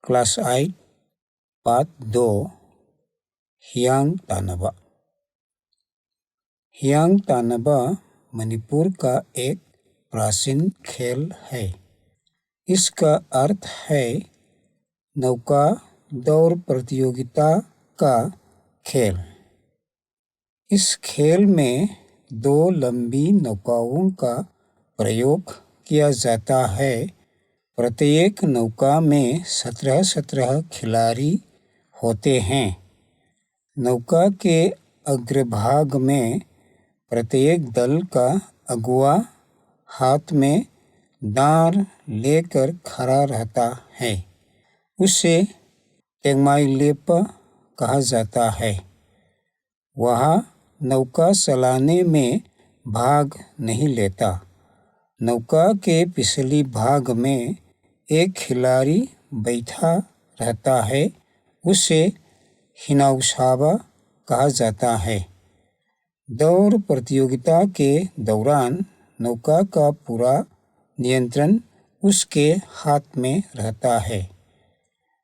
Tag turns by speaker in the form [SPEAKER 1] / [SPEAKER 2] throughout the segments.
[SPEAKER 1] Class 8 पाठ 2 हियांग तानबा। हियांग तानबा मणिपुर का एक प्राचीन खेल है। इसका अर्थ है नौका दौड़ प्रतियोगिता का खेल। इस खेल में 2 लंबी नौकाओं का प्रयोग किया जाता है। प्रत्येक नौका में 17 खिलाड़ी होते हैं। नौका के अग्रभाग में प्रत्येक दल का अगुआ हाथ में डांर लेकर खड़ा रहता है। उसे टेंगमाईलेपा कहा जाता है। वह नौका चलाने में भाग नहीं लेता। नौका के पिछले भाग में एक खिलाड़ी बैठा रहता है। उसे हिनाउसाबा कहा जाता है। दौड़ प्रतियोगिता के दौरान नौका का पूरा नियंत्रण उसके हाथ में रहता है।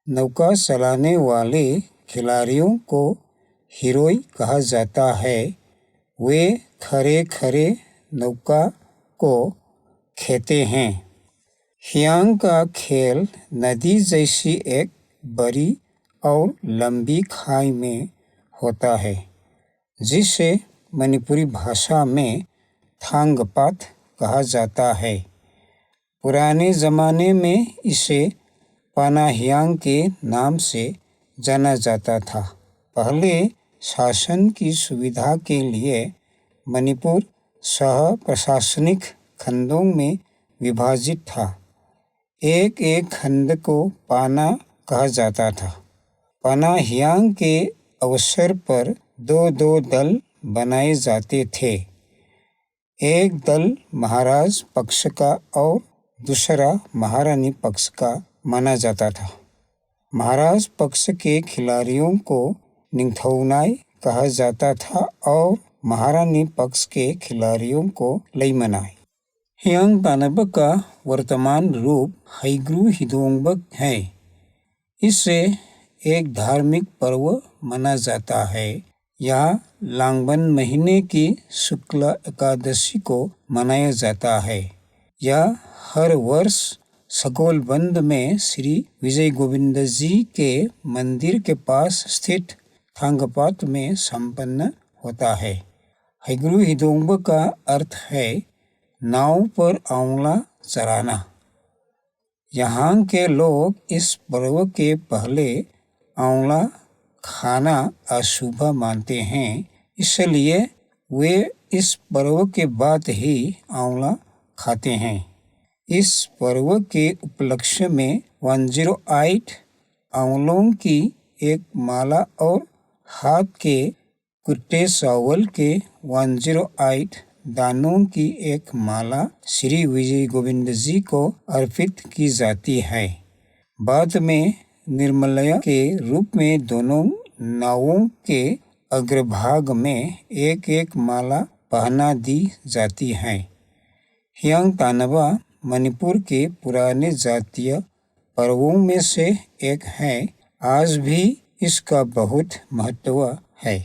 [SPEAKER 1] नौका चलाने वाले खिलाड़ियों को हिरोई कहा जाता है। वे खड़े नौका को खेते हैं। हियांग का खेल नदी जैसी एक बड़ी और लंबी खाई में होता है, जिसे मणिपुरी भाषा में थांगपात कहा जाता है। पुराने ज़माने में इसे पानाहियांग के नाम से जाना जाता था। पहले शासन की सुविधा के लिए मणिपुर सह प्रशासनिक खंडों में विभाजित था। एक खंड को पाना कहा जाता था। पानाहियांग के अवसर पर 2 दल बनाए जाते थे। एक दल महाराज पक्ष का और दूसरा महारानी पक्ष का माना जाता था। महाराज पक्ष के खिलाड़ियों को निंगथौनाई कहा जाता था और महारानी पक्ष के खिलाड़ियों को लैमनाई। हियांग तानबा का वर्तमान रूप हाइग्रू हिदोंगबा है। इसे एक धार्मिक पर्व माना जाता है। यह लांगबन महीने की शुक्ल एकादशी को मनाया जाता है। यह हर वर्ष सगोलबंद में श्री विजय गोविंद जी के मंदिर के पास स्थित थांगपात में संपन्न होता है। हाइग्रू हिदोंगबा का अर्थ है नाव पर आंवला चराना। यहाँ के लोग इस पर्व के पहले आंवला खाना अशुभ मानते हैं, इसलिए वे इस पर्व के बाद ही आंवला खाते हैं। इस पर्व के उपलक्ष्य में 108 आंवलों की एक माला और हाथ के कुट्टे चावल के 108 दानों की एक माला श्री विजय गोविंद जी को अर्पित की जाती है। बाद में निर्मलय के रूप में दोनों नावों के अग्रभाग में एक माला पहना दी जाती है। हियांग तानबा मणिपुर के पुराने जातीय पर्वों में से एक है। आज भी इसका बहुत महत्व है।